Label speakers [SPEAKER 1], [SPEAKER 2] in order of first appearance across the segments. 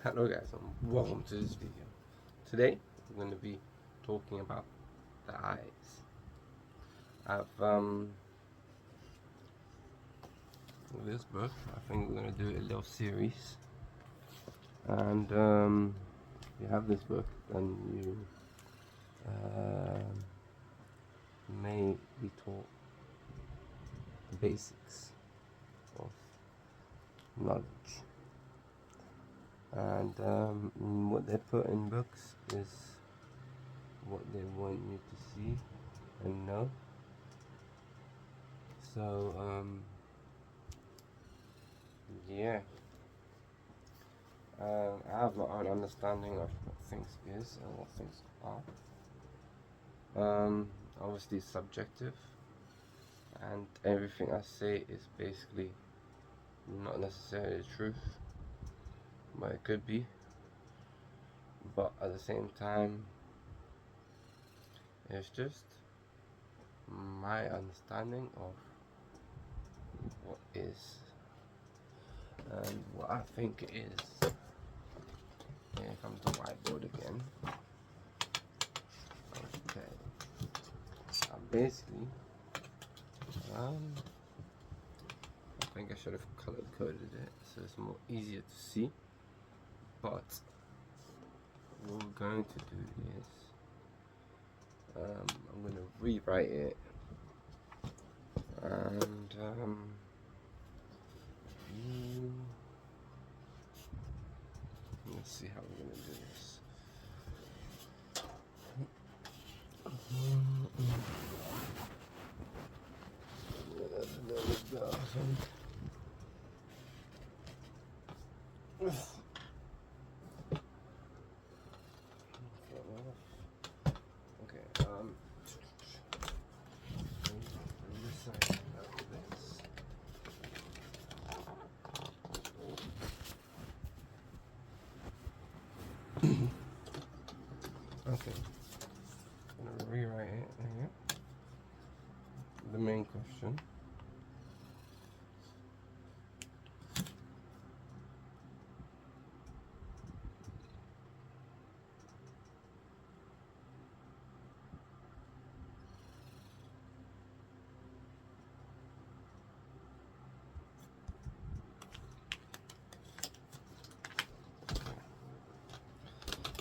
[SPEAKER 1] Hello guys and welcome to this video. Today I'm going to be talking about the eyes. I've this book. I think we're going to do a little series, and you have this book, then you may be taught the basics of knowledge. And what they put in books is what they want you to see and know. So yeah, I have my own understanding of what things is and what things are. Obviously subjective, and everything I say is basically not necessarily the truth, but it could be. But at the same time, it's just my understanding of what is and what I think it is. Here comes the whiteboard again. Okay. Basically, I think I should have color coded it so it's more easier to see. But what we're going to do is I'm going to rewrite it, and let's see how we're going to do this. There we go. Okay, this side like this. Okay, I'm gonna rewrite it here. The main question.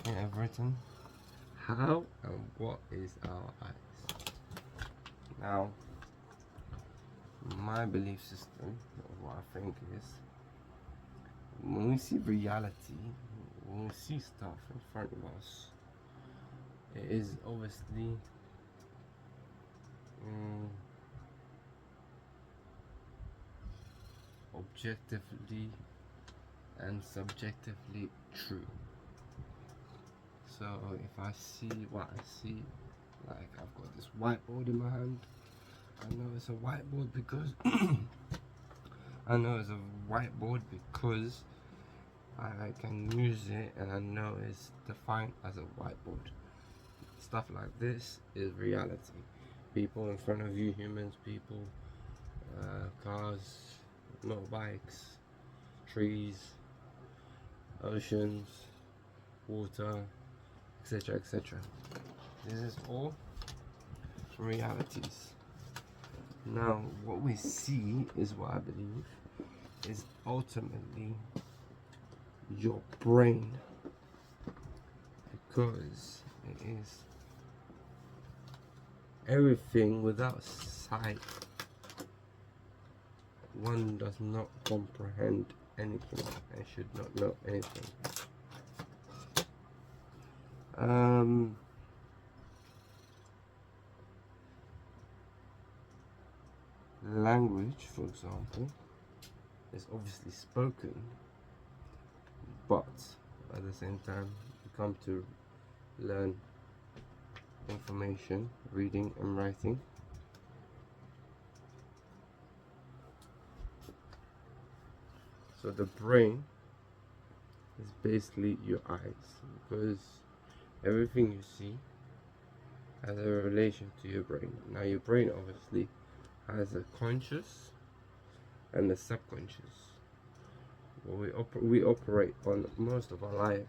[SPEAKER 1] Here I've written how and what is our eyes. Now, my belief system, of what I think is, when we see reality, when we see stuff in front of us, it is obviously objectively and subjectively true. So if I see what I see, like I've got this whiteboard in my hand, I know it's a whiteboard because I know it's a whiteboard because I can use it and I know it's defined as a whiteboard. Stuff like this is reality. People in front of you, humans, people, cars, motorbikes, trees, oceans, water, etc., etc. This is all realities. Now, what we see is what I believe is ultimately your brain, because it is everything without sight. One does not comprehend anything and should not know anything. Language, for example, is obviously spoken, but at the same time you come to learn information, reading and writing. So the brain is basically your eyes, because everything you see has a relation to your brain. Now your brain obviously has a conscious and a subconscious. we operate on most of our life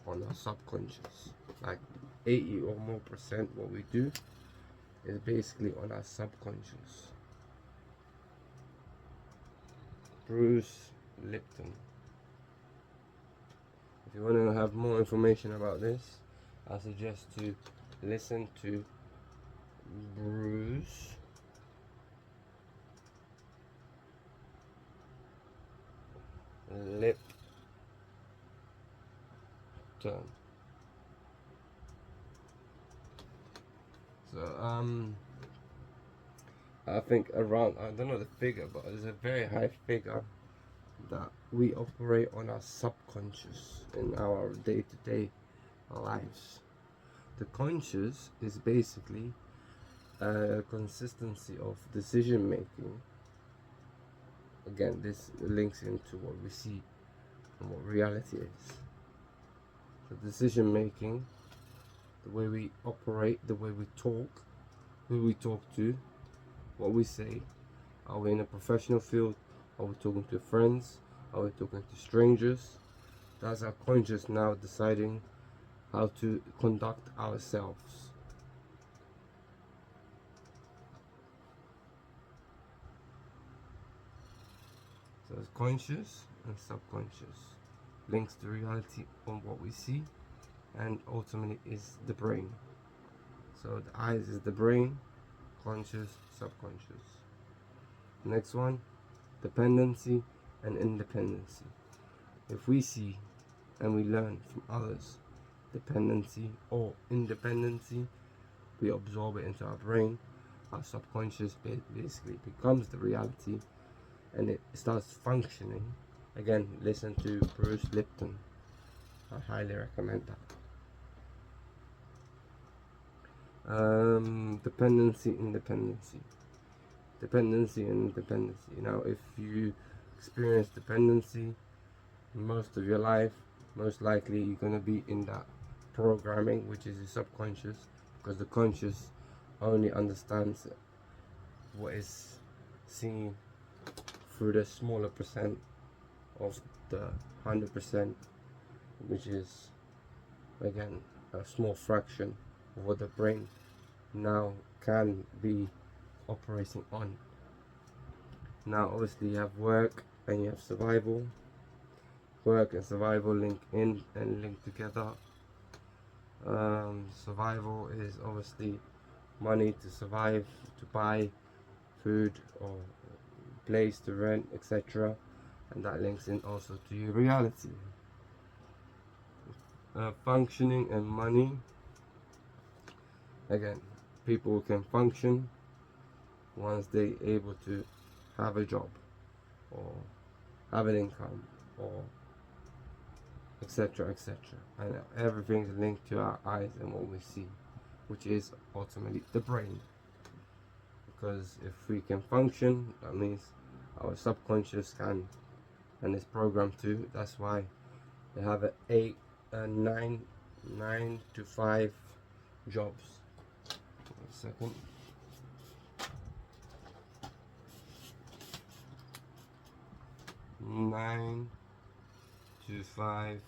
[SPEAKER 1] on our subconscious. Like 80 or more percent what we do is basically on our subconscious. Bruce Lipton. If you want to have more information about this, I suggest to listen to Bruce Lipton. So I think around, I don't know the figure, but it's a very high figure that we operate on our subconscious in our day-to-day lives. The conscious is basically a consistency of decision making. Again, this links into what we see and what reality is. The decision making, the way we operate, the way we talk, who we talk to, what we say. Are we in a professional field? Are we talking to friends? Are we talking to strangers? That's our conscious now deciding how to conduct ourselves. So it's conscious and subconscious. Links to reality on what we see, and ultimately is the brain. So the eyes is the brain, conscious, subconscious. Next one, dependency and independency. If we see and we learn from others dependency or independency, we absorb it into our brain. Our subconscious basically becomes the reality, and it starts functioning. Again, listen to Bruce Lipton. I highly recommend that. Dependency, independency. Dependency and independency. Now, if you experience dependency most of your life, most likely you're going to be in that programming, which is your subconscious, because the conscious only understands what is seen through the smaller percent of the 100%, which is again a small fraction of what the brain now can be operating on. Now obviously you have work and you have survival. Work and survival link in and link together. Survival is obviously money to survive, to buy food or place to rent, etc. And that links in also to your reality. Functioning and money. Again, people can function once they able to have a job or have an income or etc, etc, and everything is linked to our eyes and what we see, which is ultimately the brain. Because if we can function, that means our subconscious can, and it's programmed to. That's why they have a 9 to 5 jobs. 1 second. 9 to 5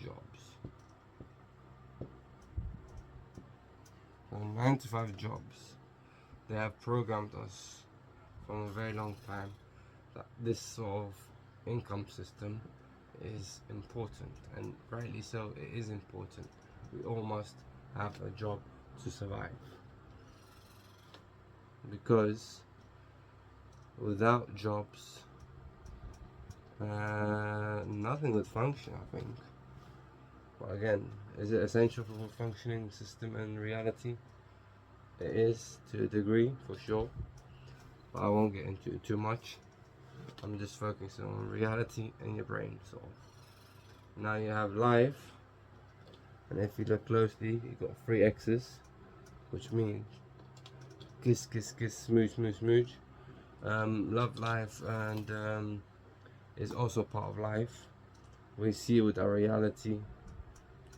[SPEAKER 1] jobs. So 9 to 5 jobs. They have programmed us from a very long time that this sort of income system is important, and rightly so. It is important. We all must have a job to survive, because without jobs nothing would function, I think. But again, is it essential for a functioning system and reality? It is, to a degree, for sure, but I won't get into it too much. I'm just focusing on reality and your brain. So now you have life, and if you look closely, you got 3 X's, which means kiss, kiss, kiss, smooch, smooch, smooch. Love life and is also part of life. We see it with our reality.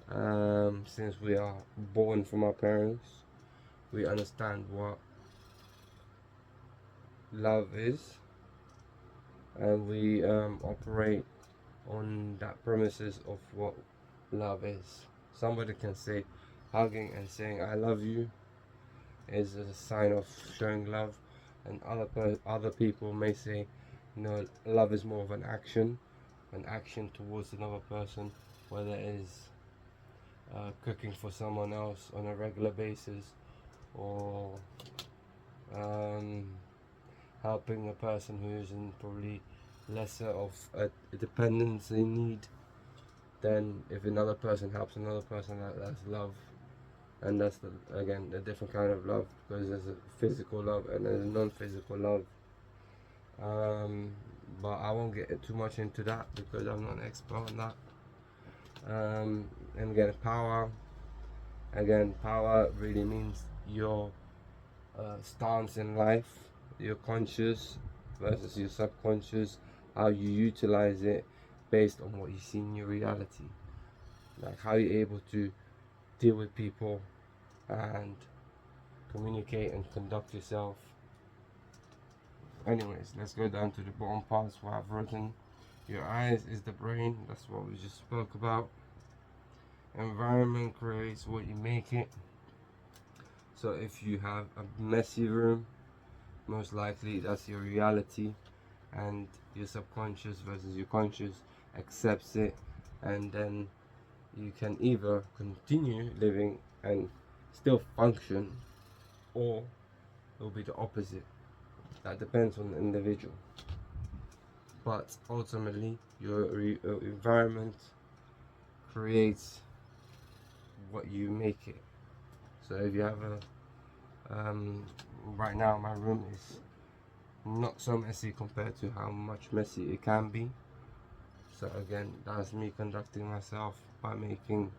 [SPEAKER 1] Since we are born from our parents, we understand what love is, and we operate on that premises of what love is. Somebody can say hugging and saying I love you is a sign of showing love, and other people may say no, love is more of an action towards another person, whether it is cooking for someone else on a regular basis, or um, helping a person who is in probably lesser of a dependency need. Then if another person helps another person, that's love. And that's again a different kind of love, because there's a physical love and there's a non-physical love. um, but I won't get too much into that because I'm not an expert on that. And power really means your stance in life, your conscious versus your subconscious, how you utilize it based on what you see in your reality, like how you're able to deal with people and communicate and conduct yourself. Anyways, let's go down to the bottom parts where I've written your eyes is the brain. That's what we just spoke about. Environment creates what you make it. So if you have a messy room, most likely that's your reality, and your subconscious versus your conscious accepts it, and then you can either continue living and still function, or it will be the opposite. That depends on the individual. But ultimately, your environment creates what you make it. So if you have right now my room is not so messy compared to how much messy it can be. So again, that's me conducting myself by making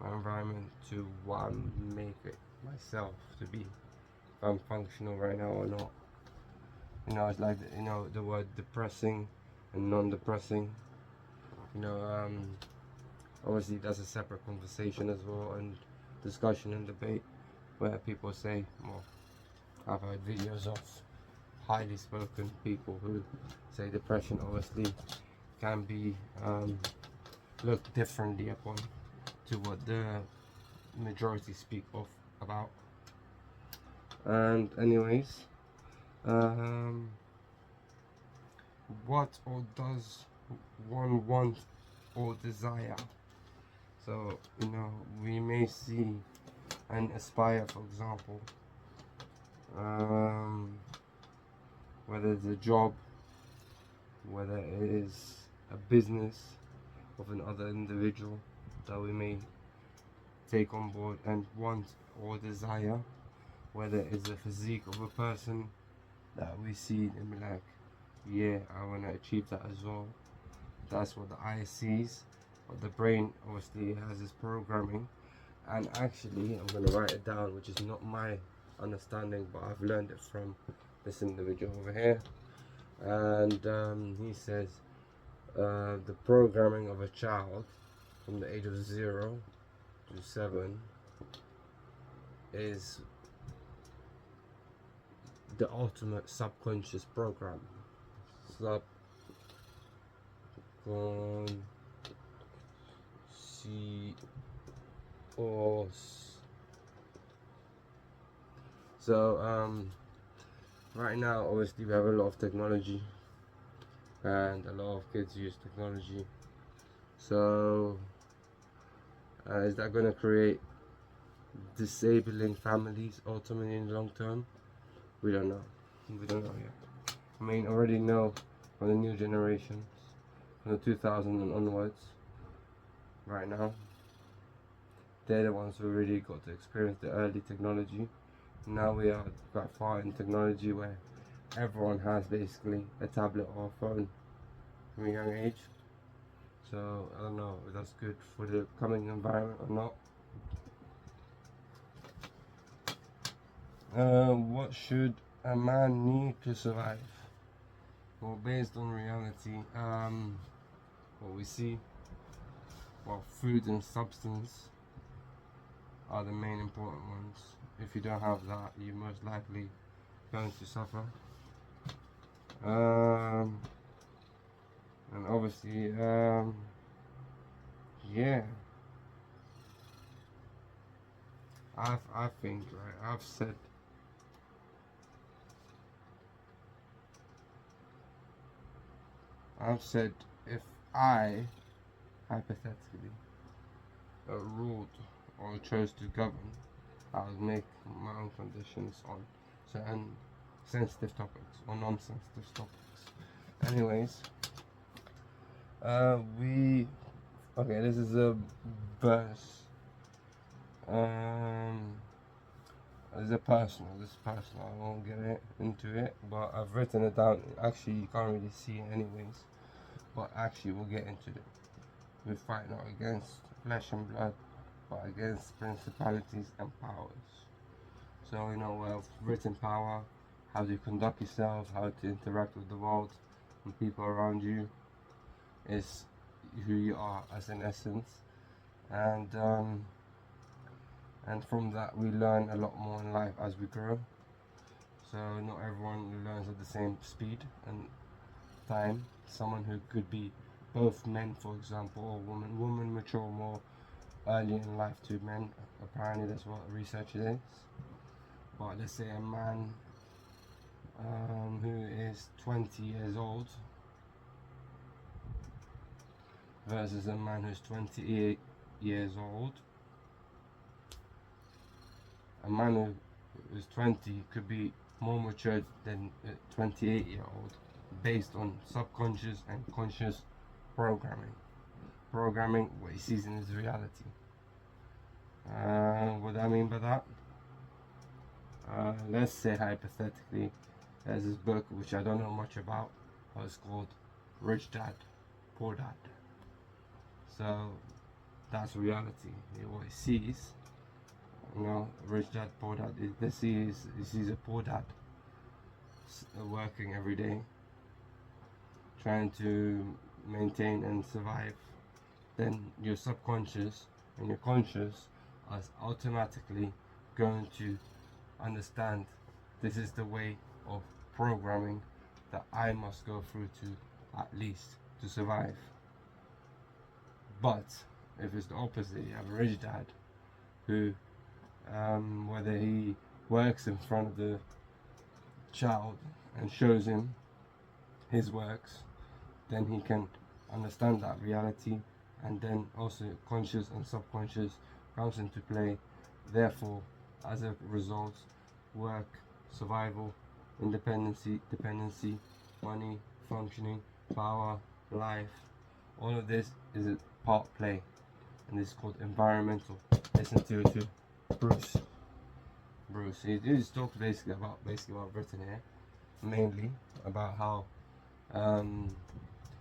[SPEAKER 1] my environment to what I make it myself to be. If I'm functional right now or not. It's like the word depressing and non-depressing. Obviously that's a separate conversation as well, and discussion and debate, where people say, well, I've heard videos of highly spoken people who say depression obviously can be looked differently upon to what the majority speak of about. And anyways, what or does one want or desire? So we may see and aspire, for example, whether it's a job, whether it is a business of another individual that we may take on board and want or desire, whether it's the physique of a person that we see and be like, yeah, I want to achieve that as well. That's what the eye sees, but the brain obviously has its programming. And actually, I'm going to write it down, which is not my understanding, but I've learned it from this individual over here. And he says the programming of a child from the age of 0 to 7 is the ultimate subconscious program. So right now obviously we have a lot of technology and a lot of kids use technology. So is that going to create disabling families ultimately in the long term? We don't know yet. I mean, already know from the new generations, from the 2000 and onwards, right now, they're the ones who really got to experience the early technology. Now we are quite far in technology where everyone has basically a tablet or a phone from a young age. So I don't know if that's good for the coming environment or not. What should a man need to survive? Well, based on reality, what we see, food and substance are the main important ones. If you don't have that, you're most likely going to suffer. And obviously, yeah, I think, right, I've said if I hypothetically ruled or chose to govern, I would make my own conditions on certain sensitive topics or non-sensitive topics. Anyways, we okay. This is a verse. Um, this is personal. This is personal. I won't get into it, but I've written it down. Actually, you can't really see it anyways. But actually, we'll get into it. We fight not against flesh and blood, but against principalities and powers. So, written power, how to conduct yourself, how to interact with the world and people around you is who you are as an essence. And from that we learn a lot more in life as we grow. So not everyone learns at the same speed and time. Someone who could be both men, for example, or women mature more early in life to men. Apparently that's what research is. But let's say a man who is 20 years old versus a man who's 28 years old. A man who is 20 could be more mature than a 28-year-old based on subconscious and conscious programming what he sees in his reality. What I mean by that, let's say hypothetically there's this book which I don't know much about, but it's called Rich Dad Poor Dad. So that's reality. What he sees, Rich Dad Poor Dad, he sees a poor dad working every day trying to maintain and survive. Then your subconscious and your conscious are automatically going to understand this is the way of programming that I must go through to at least to survive. But if it's the opposite, you have a rich dad who, whether he works in front of the child and shows him his works, then he can understand that reality, and then also conscious and subconscious comes into play. Therefore, as a result, work, survival, dependency, money, functioning, power, life, all of this is a part play, and this is called environmental. Listen to Bruce. He just talks basically about what I've written here, mainly about how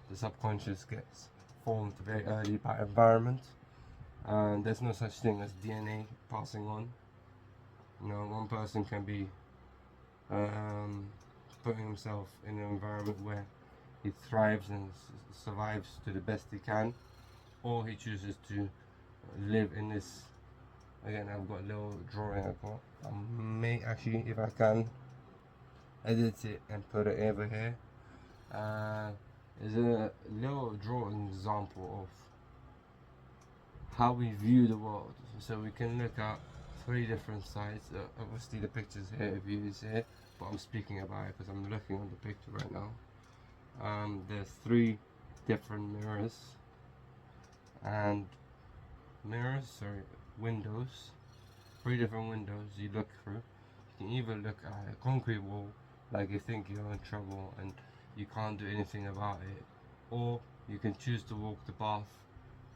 [SPEAKER 1] the subconscious gets formed very early by environment, and there's no such thing as DNA passing on. One person can be putting himself in an environment where he thrives and survives to the best he can, or he chooses to live in this. Again, I've got a little drawing I may actually, if I can, edit it and put it over here. Is a little drawing example of how we view the world. So we can look at 3 different sides. Obviously the pictures here, views here, but I'm speaking about it because I'm looking on the picture right now. There's 3 different windows, 3 different windows you look through. You can either look at a concrete wall, like you think you're in trouble and you can't do anything about it, or you can choose to walk the path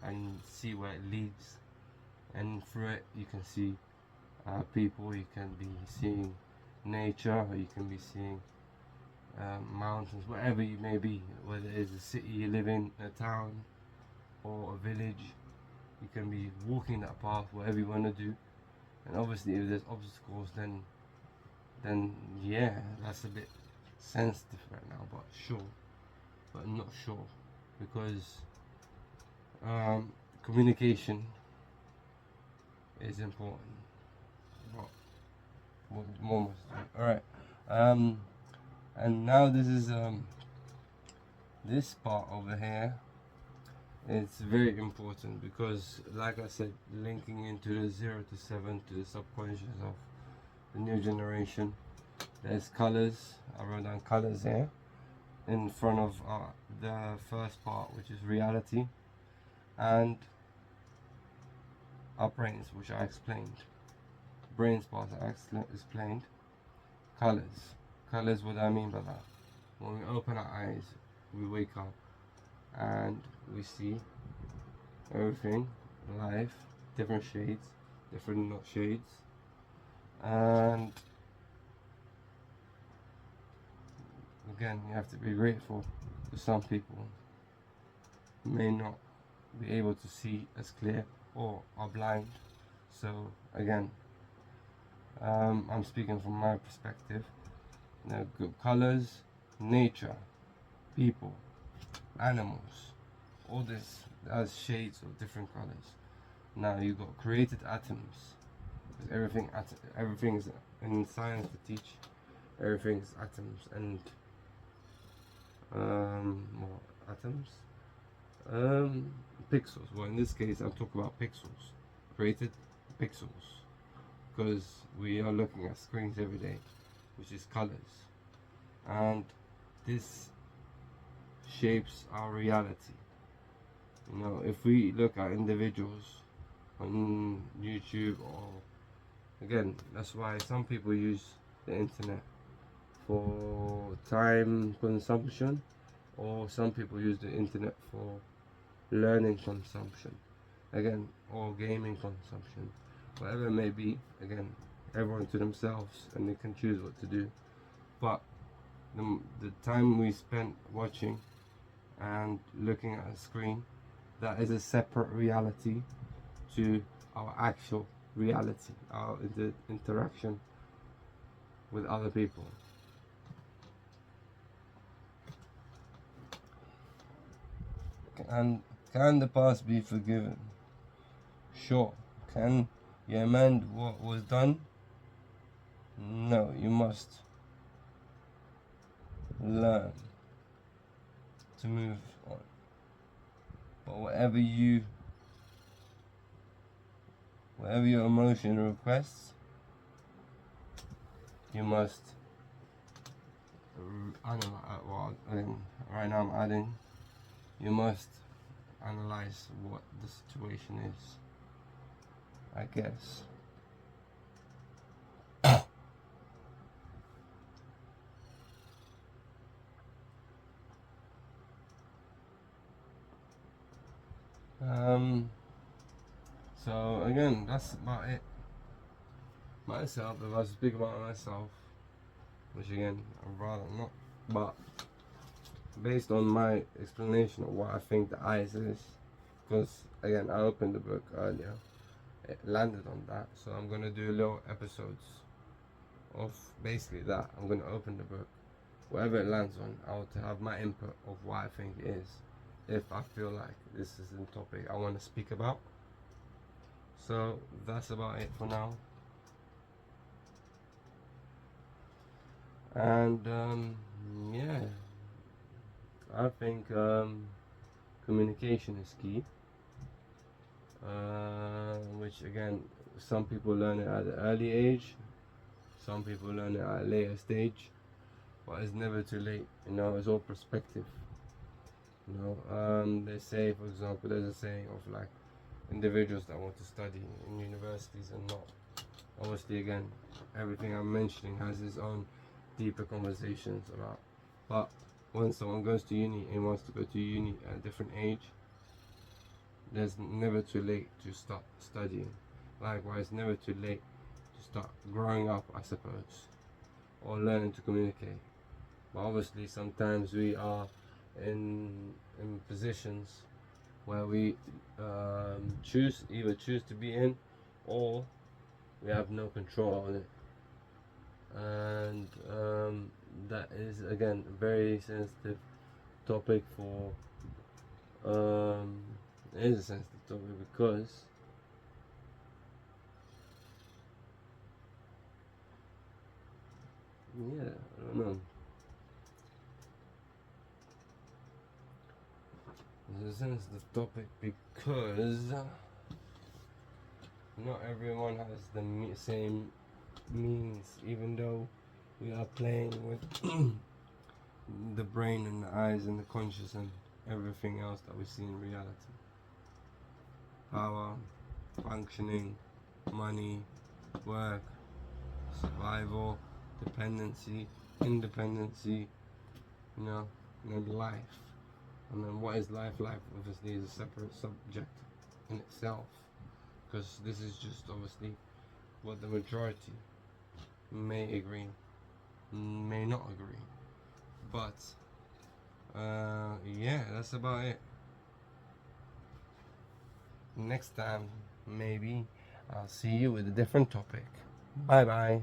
[SPEAKER 1] and see where it leads, and through it you can see people, you can be seeing nature, or you can be seeing mountains, wherever you may be, whether it's a city you live in, a town, or a village. You can be walking that path, whatever you want to do. And obviously if there's obstacles, then yeah, that's a bit sensitive right now, but I'm not sure, because communication is important. Alright, and now this is this part over here, it's very important because, like I said, linking into the 0 to 7 to the subconscious of the new generation. There's colors. I wrote down colors here in front of the first part, which is reality, and our brains, which I explained. Brains part I explained. Colors. Colors, what I mean by that. When we open our eyes, we wake up and we see everything, life, different shades, different not shades, and again, you have to be grateful to some people who may not be able to see as clear or are blind. So again, I'm speaking from my perspective. Good colors, nature, people, animals, all this has shades of different colors. Now you got created atoms, because everything is in science to teach. Everything is atoms and what atoms? Pixels. Well, in this case, I'm talking about pixels, created pixels, because we are looking at screens every day, which is colors, and this shapes our reality. You know, if we look at individuals on YouTube, or again, that's why some people use the internet for time consumption, or some people use the internet for learning consumption, again, or gaming consumption, whatever it may be. Again, everyone to themselves, and they can choose what to do. But the time we spent watching and looking at a screen, that is a separate reality to our actual reality, our interaction with other people. And can the past be forgiven? Sure. Can you amend what was done? No, you must learn to move on. But whatever your emotion requests, you must analyze. Well, right now I'm adding. You must analyze what the situation is, I guess. So again, that's about it. Myself, if I speak about myself, which again, I'd rather not, but based on my explanation of what I think the eyes is, because again, I opened the book earlier, it landed on that, so I'm gonna do little episodes of basically that. I'm gonna open the book, whatever it lands on, I'll have my input of what I think it is, if I feel like this is the topic I want to speak about. So that's about it for now. And yeah, I think communication is key, which again, some people learn it at an early age, some people learn it at a later stage, but it's never too late. You know, it's all perspective. You know, they say, for example, there's a saying of like individuals that want to study in universities and not. Obviously, again, everything I'm mentioning has its own deeper conversations about. But when someone goes to uni and wants to go to uni at a different age, there's never too late to start studying. Likewise, never too late to start growing up, I suppose, or learning to communicate. But obviously, sometimes we are in positions where we either choose to be in, or we have no control on it, and that is again a very sensitive topic for it is a sensitive topic because yeah, I don't know. presents the topic because not everyone has the same means, even though we are playing with the brain and the eyes and the conscious and everything else that we see in reality. Power, functioning, money, work, survival, dependency, independency, you know, and then life. And then what is life? Life obviously is a separate subject in itself, because this is just obviously what the majority may agree, may not agree. But yeah, that's about it. Next time, maybe I'll see you with a different topic. Bye bye.